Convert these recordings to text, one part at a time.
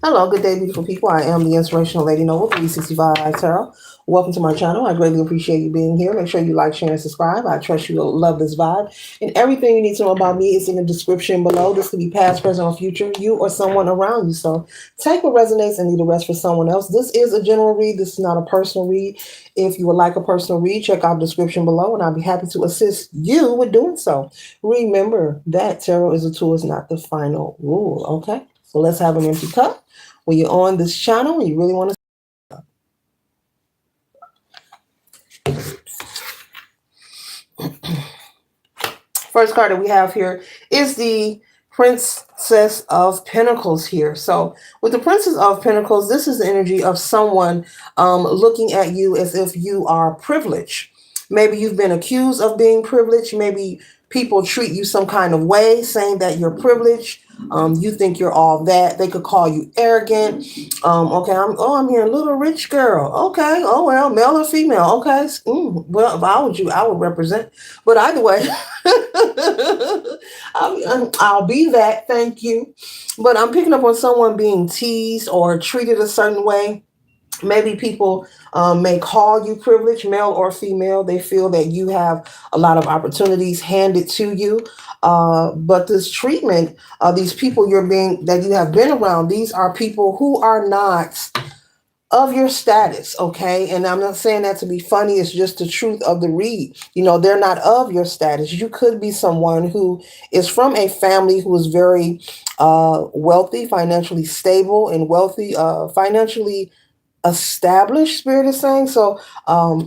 Hello, good day, beautiful people. I am the Inspirational Lady Noble 365 Tarot. Welcome to my channel. I greatly appreciate you being here. Make sure you like, share, and subscribe. I trust you'll love this vibe. And everything you need to know about me is in the description below. This could be past, present, or future, you or someone around you. So take what resonates and leave the rest for someone else. This is a general read. This is not a personal read. If you would like a personal read, check out the description below, and I'll be happy to assist you with doing so. Remember that tarot is a tool, is not the final rule, okay? So let's have an empty cup. When you're on this channel and you really want to. First card that we have here is the Princess of Pentacles here. So with the Princess of Pentacles, this is the energy of someone looking at you as if you are privileged. Maybe you've been accused of being privileged. Maybe people treat you some kind of way, saying that you're privileged. You think you're all that. They could call you arrogant. Okay, I'm here, little rich girl. Okay, oh well, male or female. Okay, well, if I was you, I would represent. But either way, I'll be that. Thank you. But I'm picking up on someone being teased or treated a certain way. Maybe people may call you privileged, male or female. They feel that you have a lot of opportunities handed to you. But this treatment, these people that you have been around, these are people who are not of your status, okay? And I'm not saying that to be funny. It's just the truth of the read. You know, they're not of your status. You could be someone who is from a family who is very wealthy, financially stable, and wealthy, financially established, spirit is saying. So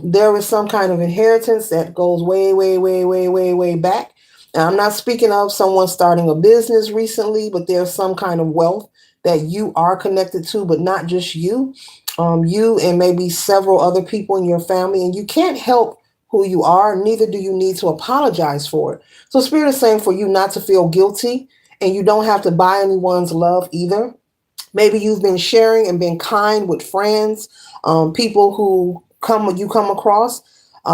there is some kind of inheritance that goes way, way, way, way, way, way back. Now, I'm not speaking of someone starting a business recently, but there's some kind of wealth that you are connected to, but not just you. You and maybe several other people in your family, and you can't help who you are, neither do you need to apologize for it. So spirit is saying for you not to feel guilty, and you don't have to buy anyone's love either. Maybe you've been sharing and been kind with friends, people who you come across.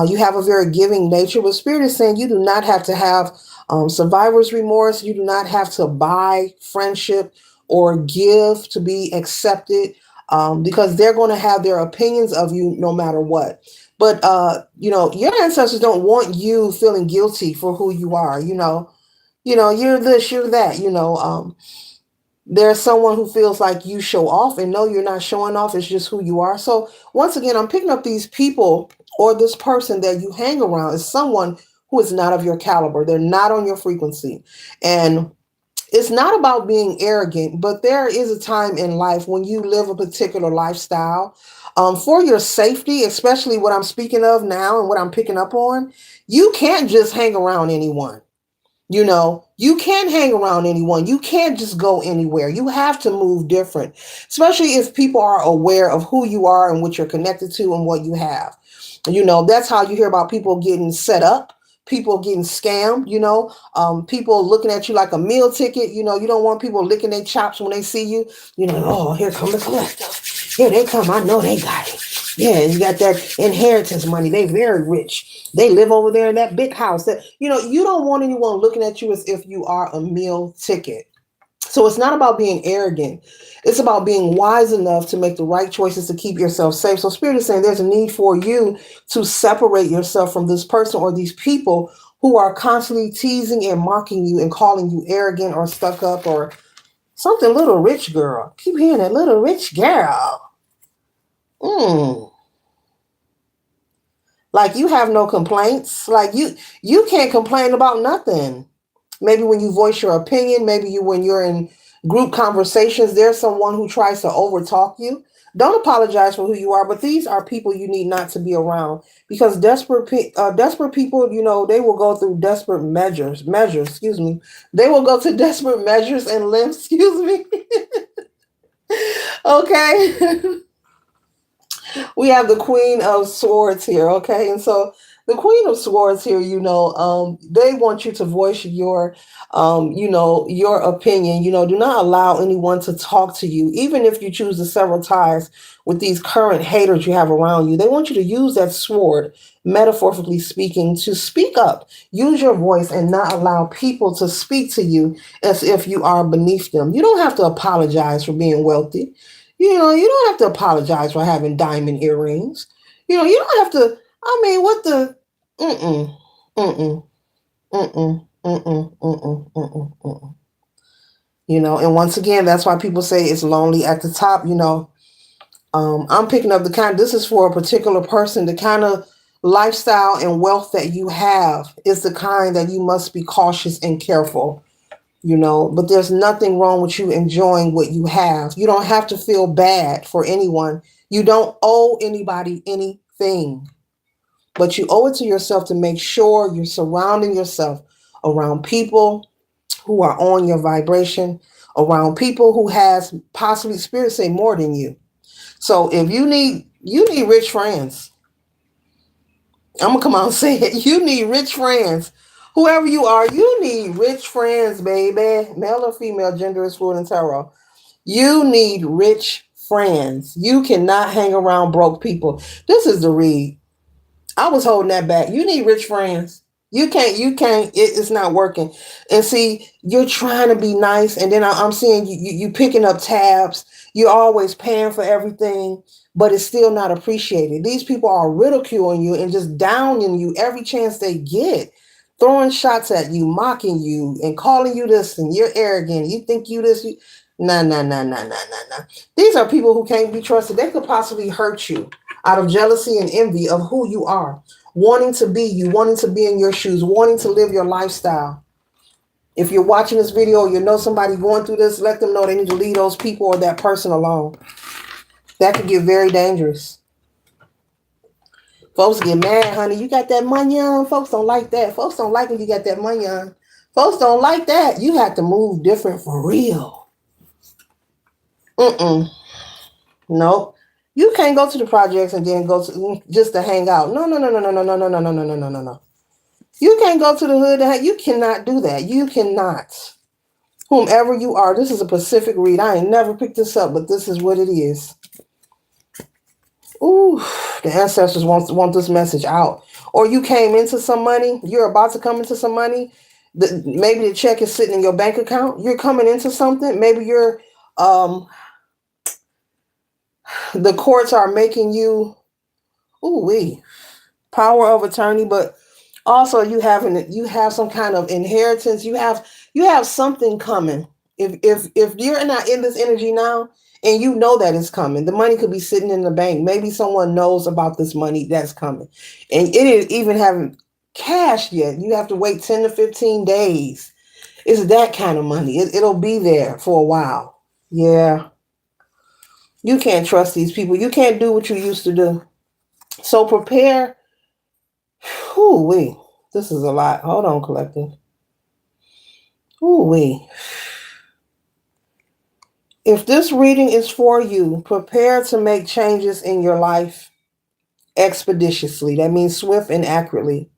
You have a very giving nature, but spirit is saying you do not have to have survivor's remorse. You do not have to buy friendship or give to be accepted, because they're going to have their opinions of you no matter what. But your ancestors don't want you feeling guilty for who you are. You're this, you're that. There's someone who feels like you show off, and no, you're not showing off. It's just who you are. So once again, I'm picking up these people, or this person that you hang around is someone who is not of your caliber. They're not on your frequency. And it's not about being arrogant, but there is a time in life when you live a particular lifestyle, for your safety, especially what I'm speaking of now and what I'm picking up on. You can't just hang around anyone. You can't hang around anyone. You can't just go anywhere. You have to move different, especially if people are aware of who you are and what you're connected to and what you have. That's how you hear about people getting set up, people getting scammed, people looking at you like a meal ticket. You don't want people licking their chops when they see you. Oh, here come the collector. Here they come. I know they got it. Yeah, you got that inheritance money. They very rich. They live over there in that big house. You don't want anyone looking at you as if you are a meal ticket. So it's not about being arrogant. It's about being wise enough to make the right choices to keep yourself safe. So Spirit is saying there's a need for you to separate yourself from this person or these people who are constantly teasing and mocking you and calling you arrogant or stuck up or something. Little rich girl. Keep hearing that, little rich girl. Like you have no complaints. Like you can't complain about nothing. Maybe when you voice your opinion, when you're in group conversations, there's someone who tries to overtalk you. Don't apologize for who you are, but these are people you need not to be around, because desperate people, they will go through desperate measures, excuse me. They will go to desperate measures and lengths, excuse me. Okay. We have the Queen of Swords here, okay? And so The Queen of Swords here, they want you to voice your opinion. Do not allow anyone to talk to you, even if you choose to sever ties with these current haters you have around you. They want you to use that sword, metaphorically speaking, to speak up. Use your voice and not allow people to speak to you as if you are beneath them. You don't have to apologize for being wealthy. You don't have to apologize for having diamond earrings. You don't have to. I mean, what the? Mm-mm, mm-mm, mm-mm, mm-mm, mm-mm, mm-mm, mm-mm. And once again, that's why people say it's lonely at the top. I'm picking up the kind. This is for a particular person. The kind of lifestyle and wealth that you have is the kind that you must be cautious and careful. But there's nothing wrong with you enjoying what you have. You don't have to feel bad for anyone. You don't owe anybody anything. But you owe it to yourself to make sure you're surrounding yourself around people who are on your vibration, around people who has possibly spirit say more than you. So if you need rich friends. I'm gonna come out and say it. You need rich friends. Whoever you are, you need rich friends, baby. Male or female, gender is fluid in tarot. You need rich friends. You cannot hang around broke people. This is the read. I was holding that back. You need rich friends. It's not working. And see, you're trying to be nice, and then I'm seeing you picking up tabs. You're always paying for everything, but it's still not appreciated. These people are ridiculing you and just downing you every chance they get, throwing shots at you, mocking you, and calling you this, and you're arrogant. You think you this. Nah, nah, nah, nah, nah, nah, nah. These are people who can't be trusted. They could possibly hurt you out of jealousy and envy of who you are, wanting to be you, wanting to be in your shoes, wanting to live your lifestyle. If you're watching this video, or you know somebody going through this, let them know they need to leave those people or that person alone. That could get very dangerous. Folks get mad, honey. You got that money on. Folks don't like that. Folks don't like when you got that money on. Folks don't like that. You have to move different for real. Mm-mm. Nope. You can't go to the projects and then go to just to hang out. No, no, no, no, no, no, no, no, no, no, no, no, no, no, no. You can't go to the hood. You cannot do that. You cannot. Whomever you are, this is a Pacific read. I ain't never picked this up, but this is what it is. Ooh, the ancestors want this message out. Or you came into some money. You're about to come into some money. Maybe the check is sitting in your bank account. You're coming into something. Maybe the courts are making you, power of attorney, but also you have some kind of inheritance. You have something coming. If you're not in this energy now and you know that it's coming, the money could be sitting in the bank. Maybe someone knows about this money that's coming, and it is even haven't cashed yet. You have to wait 10 to 15 days. It's that kind of money. It'll be there for a while. Yeah. You can't trust these people. You can't do what you used to do. So prepare. Ooh wee. This is a lot. Hold on, collective. Ooh wee. If this reading is for you, prepare to make changes in your life expeditiously. That means swift and accurately.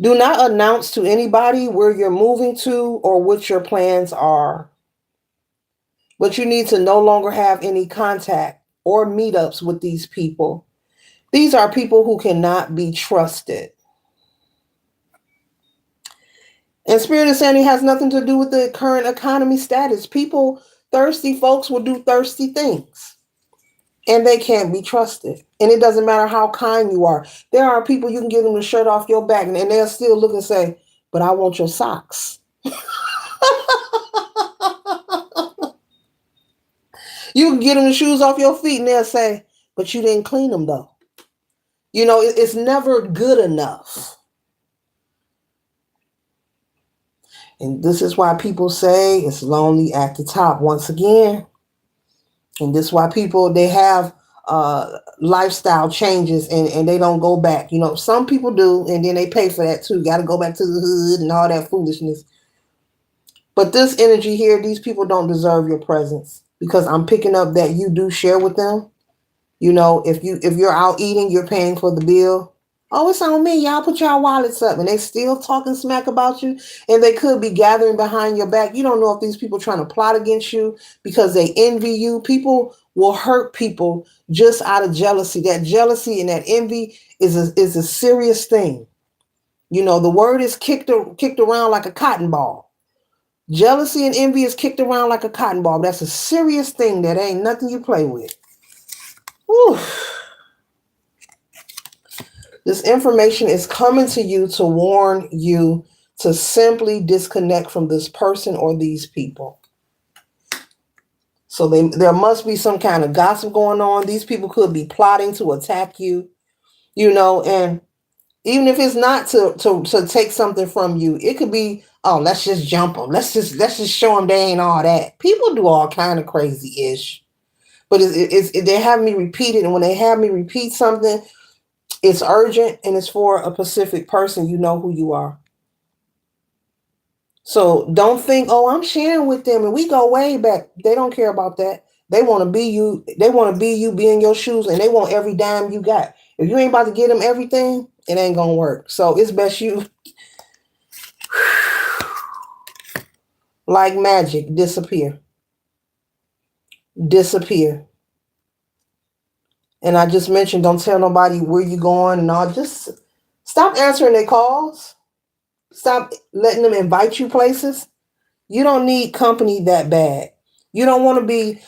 Do not announce to anybody where you're moving to or what your plans are. But you need to no longer have any contact or meetups with these people. These are people who cannot be trusted. And Spirit of Sandy has nothing to do with the current economy status. Thirsty folks will do thirsty things. And they can't be trusted. And it doesn't matter how kind you are. There are people you can give them the shirt off your back and they'll still look and say, but I want your socks. You can get them the shoes off your feet and they'll say, but you didn't clean them though. It's never good enough. And this is why people say it's lonely at the top once again. And this is why they have lifestyle changes and they don't go back. Some people do, and then they pay for that too. Got to go back to the hood and all that foolishness. But this energy here, these people don't deserve your presence because I'm picking up that you do share with them. If you're out eating, you're paying for the bill. Oh, it's on me. Y'all put y'all wallets up. And they still talking smack about you. And they could be gathering behind your back. You don't know if these people trying to plot against you because they envy you. People will hurt people just out of jealousy. That jealousy and that envy is a serious thing. You know, the word is kicked around like a cotton ball. Jealousy and envy is kicked around like a cotton ball. That's a serious thing. That ain't nothing you play with. Whew. This information is coming to you to warn you to simply disconnect from this person or these people. So there must be some kind of gossip going on. These people could be plotting to attack you, and even if it's not to take something from you, it could be, oh, let's just jump them. Let's just show them they ain't all that. People do all kind of crazy ish, but they have me repeat it, and when they have me repeat something, it's urgent and it's for a specific person. You know who you are. So don't think, oh, I'm sharing with them and we go way back. They don't care about that. They want to be you. They want to be you, be in your shoes, and they want every dime you got. If you ain't about to get them everything, it ain't gonna work. So it's best you, like magic, disappear. Disappear. And I just mentioned, don't tell nobody where you going and all. Just stop answering their calls. Stop letting them invite you places. You don't need company that bad. You don't want to be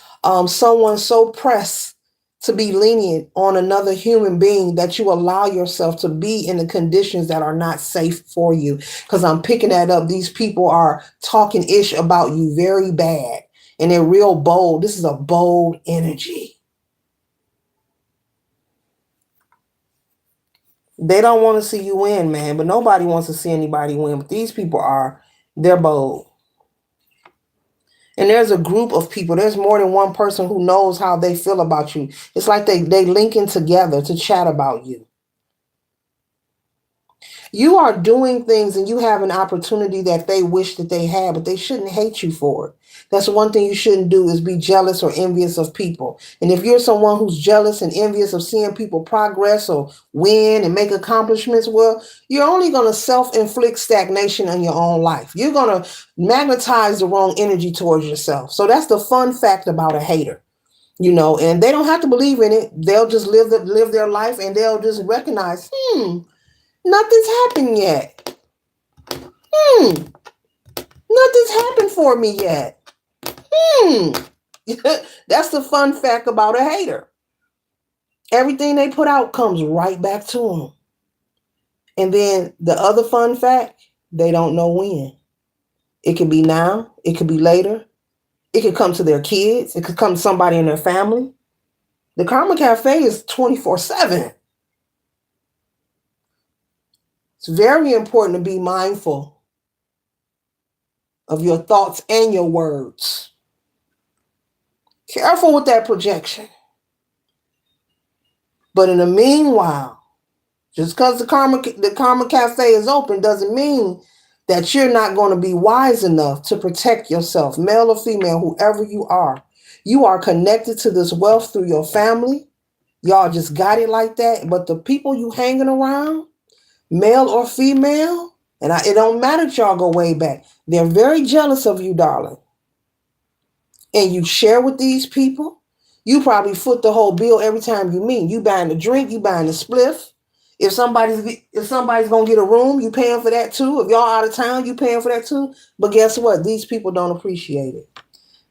someone so pressed to be lenient on another human being that you allow yourself to be in the conditions that are not safe for you. Because I'm picking that up. These people are talking ish about you very bad. And they're real bold. This is a bold energy. They don't want to see you win, man. But nobody wants to see anybody win. But these people they're bold. And there's a group of people. There's more than one person who knows how they feel about you. It's like they linking together to chat about you. You are doing things and you have an opportunity that they wish that they had, but they shouldn't hate you for it. That's one thing you shouldn't do, is be jealous or envious of people. And if you're someone who's jealous and envious of seeing people progress or win and make accomplishments, well, you're only going to self-inflict stagnation in your own life. You're going to magnetize the wrong energy towards yourself. So that's the fun fact about a hater. And they don't have to believe in it. They'll just live their life, and they'll just recognize, nothing's happened yet. Nothing's happened for me yet. That's the fun fact about a hater. Everything they put out comes right back to them. And then the other fun fact, they don't know when. It could be now. It could be later. It could come to their kids. It could come to somebody in their family. The Karma Cafe is 24/7. It's very important to be mindful of your thoughts and your words. Careful with that projection. But in the meanwhile, just because the Karma Cafe is open doesn't mean that you're not going to be wise enough to protect yourself, male or female, whoever you are. You are connected to this wealth through your family. Y'all just got it like that. But the people you hanging around, male or female, and it don't matter if y'all go way back, they're very jealous of you, darling. And you share with these people, you probably foot the whole bill every time you meet. You buying the drink, you buying the spliff. If somebody's gonna get a room, you paying for that too. If y'all out of town, you paying for that too. But guess what? These people don't appreciate it.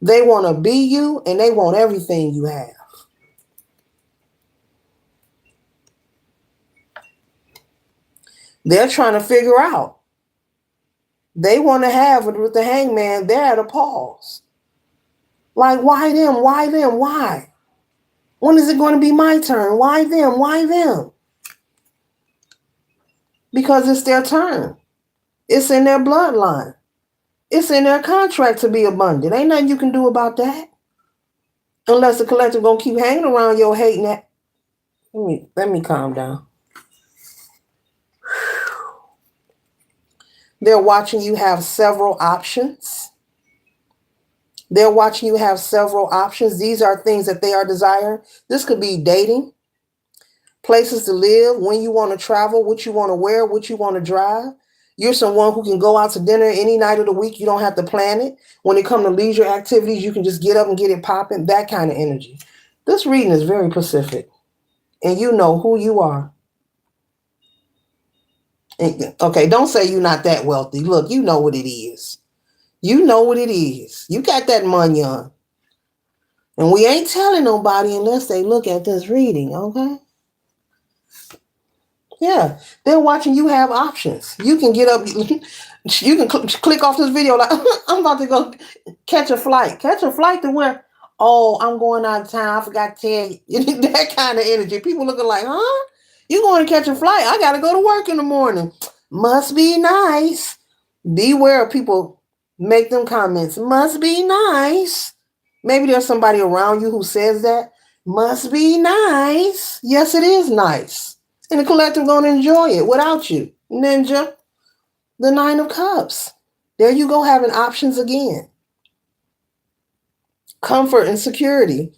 They want to be you, and they want everything you have. They're trying to figure out. They want to have it with the hangman. They're at a pause. Like, why them? Why them? Why? When is it going to be my turn? Why them? Why them? Because it's their turn. It's in their bloodline. It's in their contract to be abundant. Ain't nothing you can do about that. Unless the collective gonna keep hanging around your hating that. Let me calm down. They're watching you have several options. They're watching you have several options. These are things that they are desiring. This could be dating, places to live, when you want to travel, what you want to wear, what you want to drive. You're someone who can go out to dinner any night of the week. You don't have to plan it. When it comes to leisure activities, you can just get up and get it popping. That kind of energy. This reading is very Pacific, and you know who you are. And, okay, don't say you're not that wealthy. Look, you know what it is. You know what it is. You got that money on. And we ain't telling nobody unless they look at this reading, okay? Yeah, they're watching you have options. You can get up, you can click off this video like, I'm about to go catch a flight. Catch a flight to where? Oh, I'm going out of town. I forgot to tell you. That kind of energy. People looking like, huh? You going to catch a flight? I got to go to work in the morning. Must be nice. Beware of people make them comments. Must be nice. Maybe there's somebody around you who says that. Must be nice. Yes, it is nice. And the collective going to enjoy it without you. Ninja, the Nine of Cups. There you go, having options again. Comfort and security.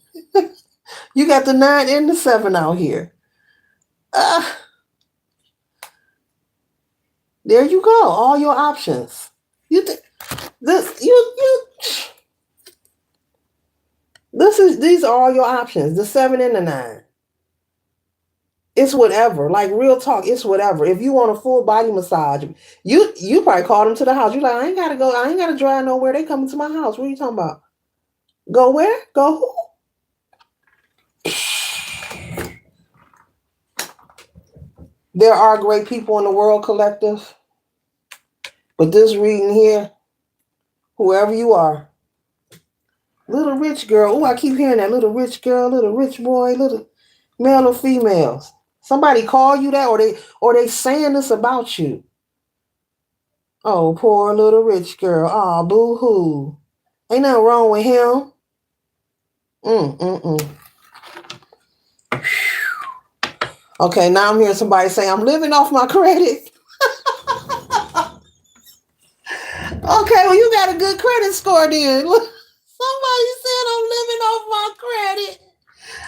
You got the 9 and the 7 out here. There you go, all your options. These are all your options. The 7 and the 9. It's whatever. Like real talk, it's whatever. If you want a full body massage, you probably call them to the house. You're like, I ain't gotta go, I ain't gotta drive nowhere. They coming to my house. What are you talking about? Go where? Go who? There are great people in the world, collective. But this reading here, whoever you are, little rich girl. Oh, I keep hearing that. Little rich girl, little rich boy, little male or females. Somebody call you that, or they saying this about you. Oh, poor little rich girl. Oh, boo-hoo. Ain't nothing wrong with him. Okay, now I'm hearing somebody say, I'm living off my credit. Okay, well, you got a good credit score then. Somebody said I'm living off my credit.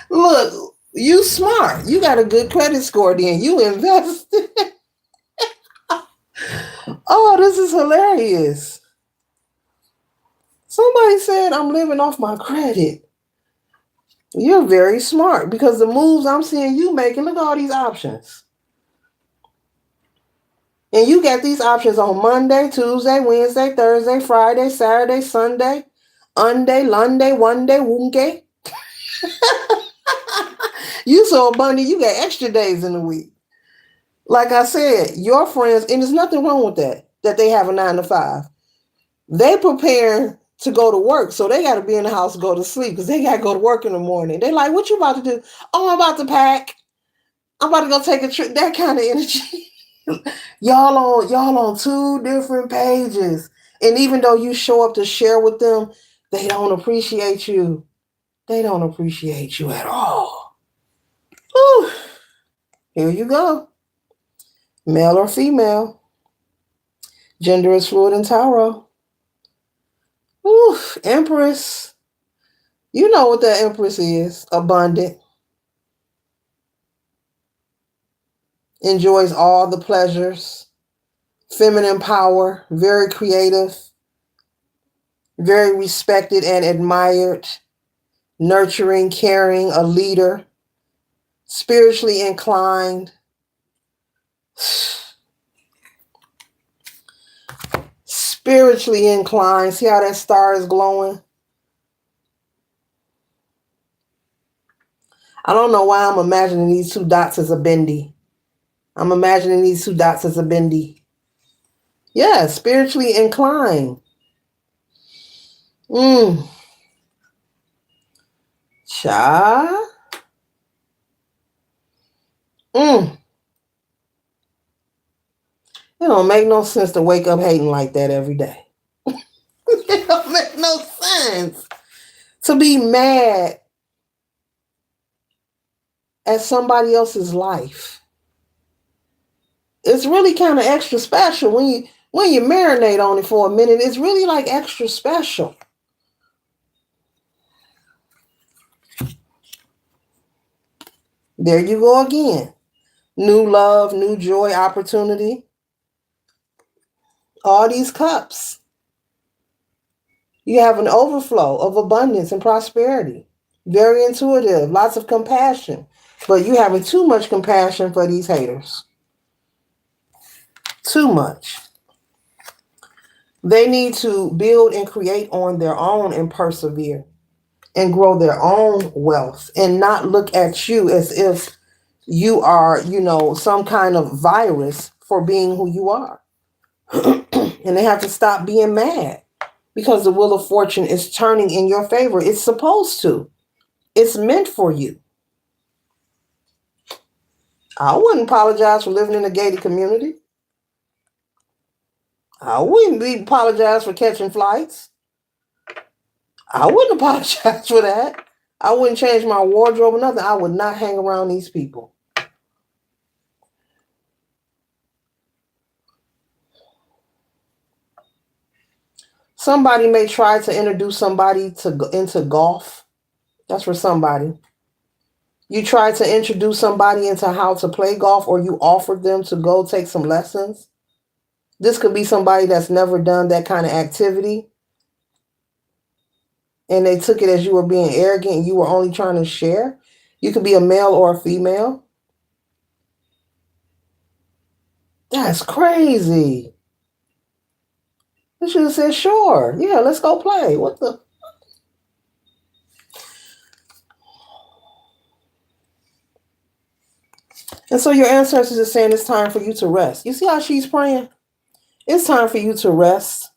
Look, you smart. You got a good credit score then. You invested. Oh, this is hilarious. Somebody said I'm living off my credit. You're very smart because the moves I'm seeing you making, look at all these options. And you got these options on Monday, Tuesday, Wednesday, Thursday, Friday, Saturday, Sunday, Unday, Lunday, one day, Wunke. You so abundant, you got extra days in the week. Like I said, your friends, and there's nothing wrong with that they have a 9 to 5. They prepare to go to work, so they got to be in the house, go to sleep, because they got to go to work in the morning. They like, what you about to do? Oh, I'm about to pack. I'm about to go take a trip. That kind of energy. y'all on 2 different pages. And even though you show up to share with them, they don't appreciate you. They don't appreciate you at all. Whew. Here you go. Male or female. Gender is fluid in tarot. Ooh, Empress. You know what that Empress is. Abundant. Enjoys all the pleasures. Feminine power. Very creative. Very respected and admired. Nurturing, caring, a leader. Spiritually inclined. Spiritually inclined. See how that star is glowing? I don't know why I'm imagining these 2 dots as a bendy. I'm imagining these 2 dots as a bendy. Yeah, spiritually inclined. Cha. It don't make no sense to wake up hating like that every day. It don't make no sense to be mad at somebody else's life. It's really kind of extra special when you marinate on it for a minute. It's really like extra special. There you go again. New love, new joy, opportunity. All these cups. You have an overflow of abundance and prosperity. Very intuitive, lots of compassion. But you having too much compassion for these haters. Too much. They need to build and create on their own and persevere and grow their own wealth and not look at you as if you are, some kind of virus for being who you are. And they have to stop being mad because the wheel of fortune is turning in your favor. It's supposed to. It's meant for you. I wouldn't apologize for living in a gated community. I wouldn't be apologize for catching flights. I wouldn't apologize for that. I wouldn't change my wardrobe or nothing. I would not hang around these people. Somebody may try to introduce somebody into golf. That's for somebody. You try to introduce somebody into how to play golf, or you offered them to go take some lessons. This could be somebody that's never done that kind of activity. And they took it as you were being arrogant and you were only trying to share. You could be a male or a female. That's crazy. You should have said, sure. Yeah, let's go play. What the? And so your ancestors are saying it's time for you to rest. You see how she's praying? It's time for you to rest.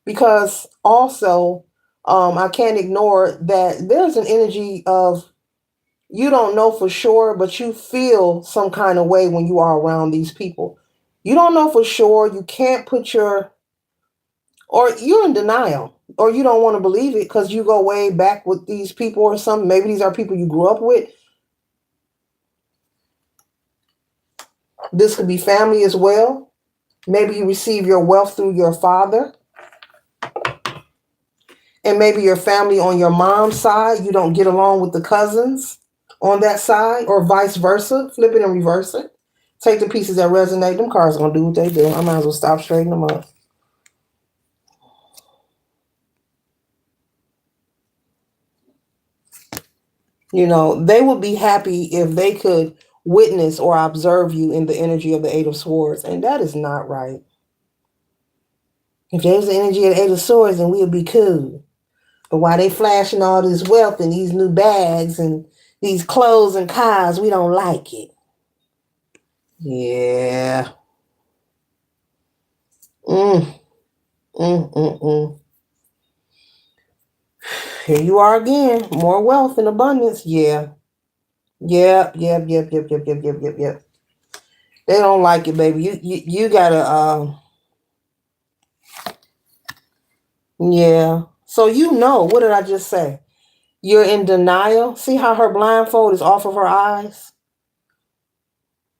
Because also, I can't ignore that there's an energy of you don't know for sure, but you feel some kind of way when you are around these people. You don't know for sure. You can't put or you're in denial, or you don't want to believe it because you go way back with these people or something. Maybe these are people you grew up with. This could be family as well. Maybe you receive your wealth through your father. And maybe your family on your mom's side, you don't get along with the cousins on that side, or vice versa. Flip it and reverse it. Take the pieces that resonate. Them cards gonna do what they do. I might as well stop straightening them up. They would be happy if they could witness or observe you in the energy of the Eight of Swords, and that is not right. If there's the energy of the Eight of Swords, then we would be cool. But while they flashing all this wealth and these new bags and these clothes and cars, we don't like it. Yeah. Mm. Here you are again. More wealth and abundance. Yeah. Yep. They don't like it, baby. You gotta yeah. So what did I just say? You're in denial. See how her blindfold is off of her eyes?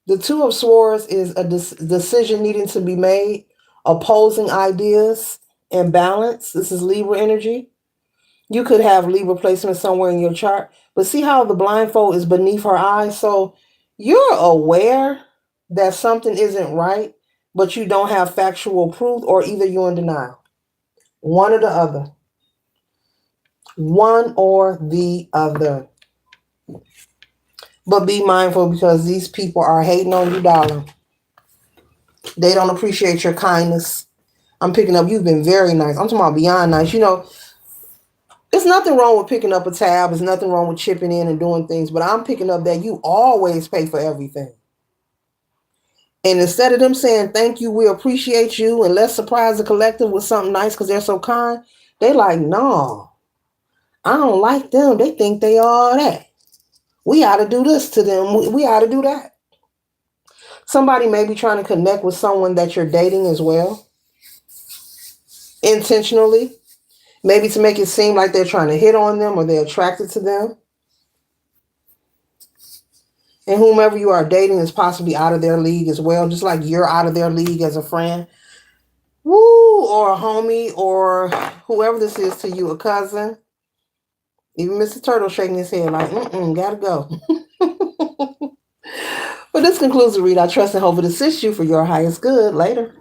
The Two of Swords is a decision needing to be made, opposing ideas and balance. This is Libra energy. You could have Libra placement somewhere in your chart, but see how the blindfold is beneath her eyes? So you're aware that something isn't right, but you don't have factual proof, or either you're in denial. One or the other. One or the other. But be mindful, because these people are hating on you, darling. They don't appreciate your kindness. I'm picking up, you've been very nice. I'm talking about beyond nice. There's nothing wrong with picking up a tab. There's nothing wrong with chipping in and doing things. But I'm picking up that you always pay for everything. And instead of them saying, thank you, we appreciate you, and let's surprise the collective with something nice because they're so kind, they like, no, I don't like them. They think they are that. We ought to do this to them. We ought to do that. Somebody may be trying to connect with someone that you're dating as well, intentionally. Maybe to make it seem like they're trying to hit on them or they're attracted to them. And whomever you are dating is possibly out of their league as well, just like you're out of their league as a friend. Woo, or a homie, or whoever this is to you, a cousin. Even Mr. Turtle shaking his head like, gotta go. But this concludes the read. I trust and hope it assists you for your highest good. Later.